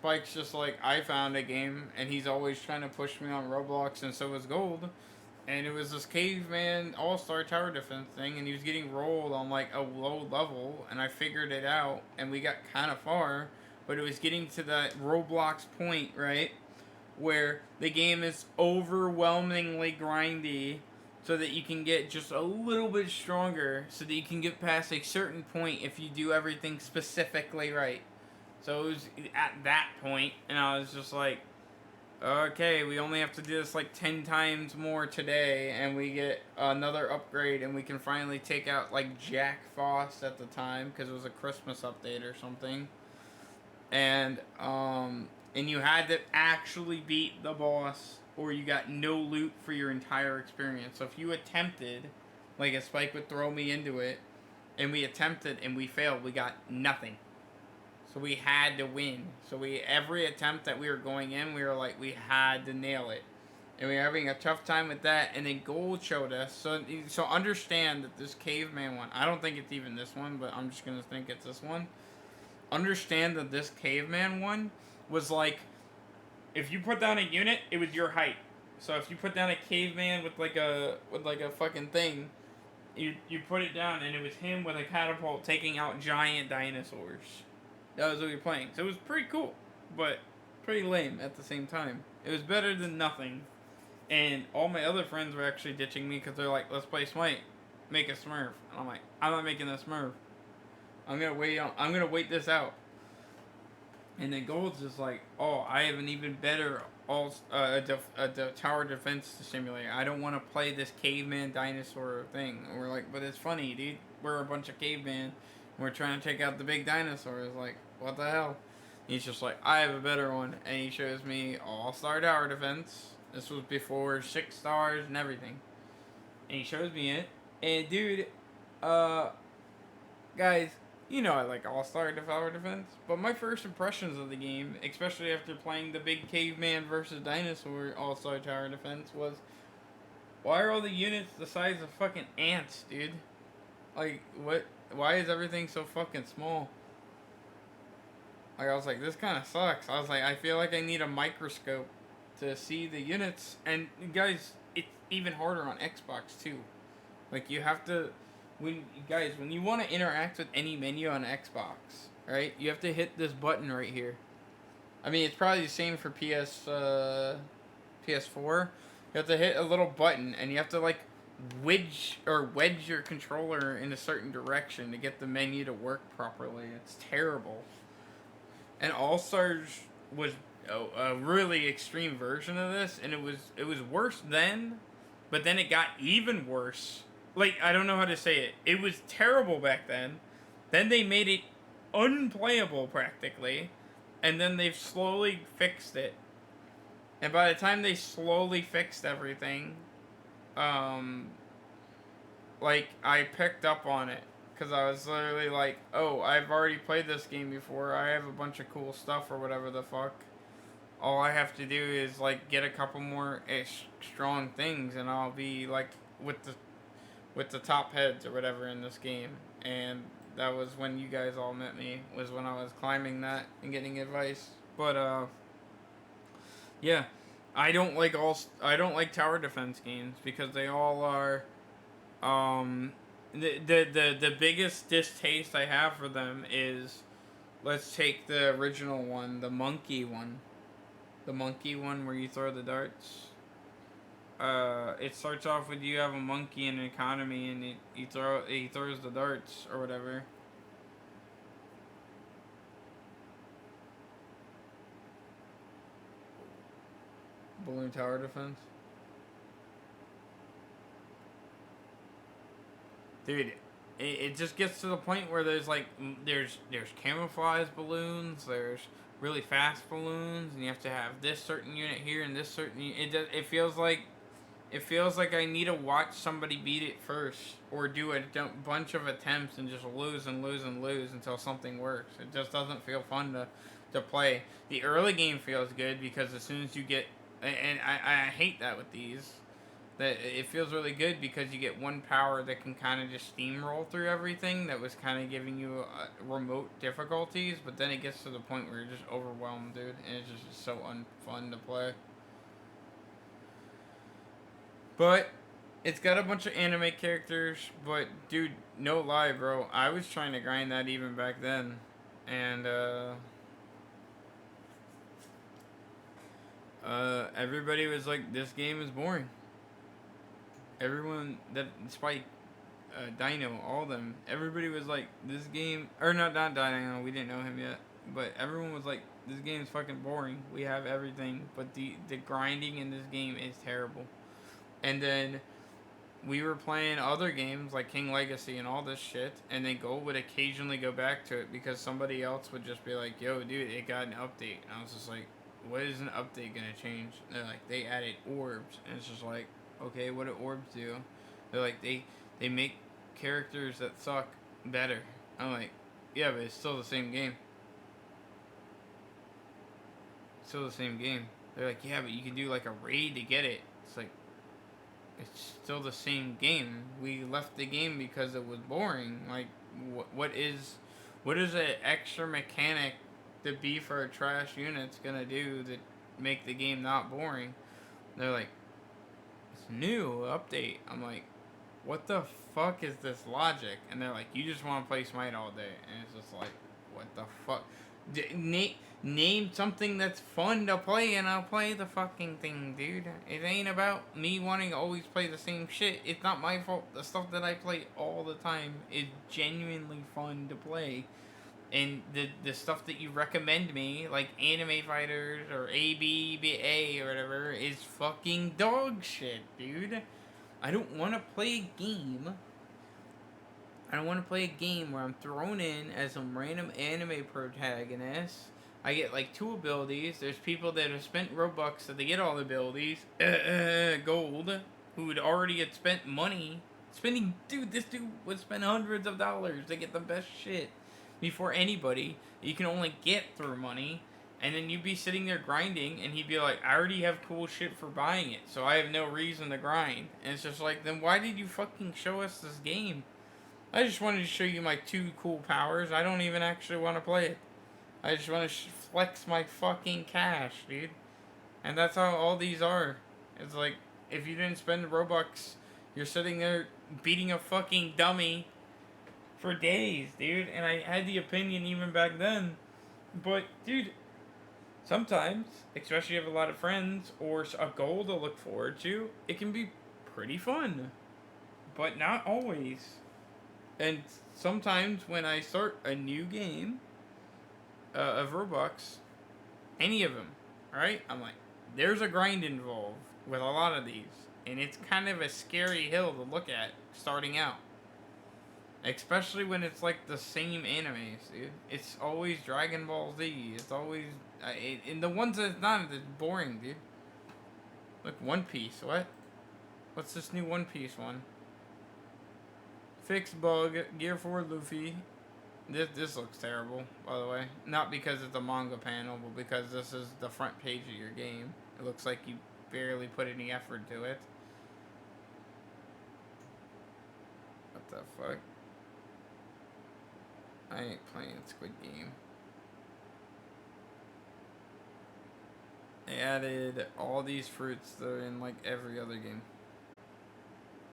Spike's just like, I found a game, and he's always trying to push me on Roblox, and so was Gold. And it was this caveman all-star tower defense thing, and he was getting rolled on like a low level, and I figured it out, and we got kind of far, but it was getting to that Roblox point, right, where the game is overwhelmingly grindy, so that you can get just a little bit stronger, so that you can get past a certain point if you do everything specifically right. So it was at that point, and I was just like, okay, we only have to do this like 10 times more today, and we get another upgrade, and we can finally take out like Jack Frost at the time, because it was a Christmas update or something. And you had to actually beat the boss, or you got no loot for your entire experience. So if you attempted, like a Spike would throw me into it, and we attempted and we failed, we got nothing. So we had to win. So every attempt that we were going in, we were like, we had to nail it. And we were having a tough time with that. And then Gold showed us. So understand that this caveman one, I don't think it's even this one, but I'm just gonna think it's this one. Understand that this caveman one was like, if you put down a unit, it was your height. So if you put down a caveman with like a fucking thing, you put it down, and it was him with a catapult taking out giant dinosaurs. That was what we were playing. So it was pretty cool, but pretty lame at the same time. It was better than nothing. And all my other friends were actually ditching me because they're like, let's play Smite. Make a Smurf. And I'm like, I'm not making a Smurf. I'm gonna wait this out. And then Gold's just like, oh, I have an even better tower defense simulator. I don't want to play this caveman dinosaur thing. And we're like, but it's funny, dude. We're a bunch of cavemen. We're trying to take out the big dinosaurs. Like, what the hell? He's just like, I have a better one. And he shows me all-star tower defense. This was before 6 stars and everything. And he shows me it. And dude, guys, you know I like all-star tower defense. But my first impressions of the game, especially after playing the big caveman versus dinosaur all-star tower defense, was, why are all the units the size of fucking ants, dude? Like, what? Why is everything so fucking small? Like, I was like, this kind of sucks. I was like, I feel like I need a microscope to see the units. And guys, it's even harder on Xbox too. Like, you have to, when you want to interact with any menu on Xbox, right? You have to hit this button right here. I mean, it's probably the same for PS4. You have to hit a little button, and you have to like wedge your controller in a certain direction to get the menu to work properly. It's terrible. And All Stars was a really extreme version of this, and it was worse then, but then it got even worse. Like, I don't know how to say it. It was terrible back then. Then they made it unplayable practically, and then they've slowly fixed it. And by the time they slowly fixed everything, like, I picked up on it, because I was literally like, oh, I've already played this game before, I have a bunch of cool stuff or whatever the fuck. All I have to do is, like, get a couple more strong things, and I'll be, like, with the top heads or whatever in this game. And that was when you guys all met me, was when I was climbing that and getting advice. But, yeah. I don't like tower defense games because they all are, the biggest distaste I have for them is, let's take the original one, the monkey one where you throw the darts. It starts off with you have a monkey in an economy, and he throws the darts or whatever. Balloon tower defense. Dude, it just gets to the point where there's like there's camouflage balloons, there's really fast balloons, and you have to have this certain unit here and this certain it feels like I need to watch somebody beat it first, or do a bunch of attempts and just lose and lose and lose until something works. It just doesn't feel fun to play. The early game feels good because as soon as you get, and I hate that with these, That it feels really good because you get one power that can kind of just steamroll through everything that was kind of giving you remote difficulties, but then it gets to the point where you're just overwhelmed, dude, and it's just so unfun to play. But it's got a bunch of anime characters, but dude, no lie, bro, I was trying to grind that even back then, and everybody was like, "This game is boring." Everyone that Spike, Dino, all of them, everybody was like, "This game," or not Dino, we didn't know him yet, but everyone was like, "This game is fucking boring. We have everything, but the grinding in this game is terrible." And then we were playing other games like King Legacy and all this shit, and then Gold would occasionally go back to it because somebody else would just be like, "Yo, dude, it got an update," and I was just like, "What is an update gonna change?" And they're like, "They added orbs," and it's just like, okay, what do orbs do? They're like, they make characters that suck better. I'm like, yeah, but it's still the same game. Still the same game. They're like, yeah, but you can do like a raid to get it. It's like, it's still the same game. We left the game because it was boring. Like, what is an extra mechanic the beef or trash unit's gonna do to make the game not boring? They're like, it's new update. I'm like, what the fuck is this logic? And they're like, you just want to play Smite all day, and it's just like, what the fuck? Name something that's fun to play, and I'll play the fucking thing, dude. It ain't about me wanting to always play the same shit. It's not my fault. The stuff that I play all the time is genuinely fun to play. And the stuff that you recommend me, like Anime Fighters or ABBA or whatever, is fucking dog shit, dude. I don't want to play a game. I don't want to play a game where I'm thrown in as some random anime protagonist. I get like 2 abilities. There's people that have spent Robux so they get all the abilities. Gold, who had already had spent money. This dude would spend hundreds of dollars to get the best shit before anybody. You can only get through money. And then you'd be sitting there grinding, and he'd be like, I already have cool shit for buying it, so I have no reason to grind. And it's just like, then why did you fucking show us this game? I just wanted to show you my 2 cool powers. I don't even actually want to play it. I just want to flex my fucking cash, dude. And that's how all these are. It's like, if you didn't spend Robux, you're sitting there beating a fucking dummy for days, dude. And I had the opinion even back then. But, dude, sometimes, especially if you have a lot of friends or a goal to look forward to, it can be pretty fun. But not always. And sometimes when I start a new game of Roblox, any of them, right? I'm like, there's a grind involved with a lot of these. And it's kind of a scary hill to look at starting out. Especially when it's like the same animes, dude. It's always Dragon Ball Z. It's always... and the ones that it's not, it's boring, dude. Look, One Piece. What? What's this new One Piece one? Fix bug. Gear 4 Luffy. This looks terrible, by the way. Not because it's a manga panel, but because this is the front page of your game. It looks like you barely put any effort to it. What the fuck? I ain't playing Squid Game. They added all these fruits that are in like every other game.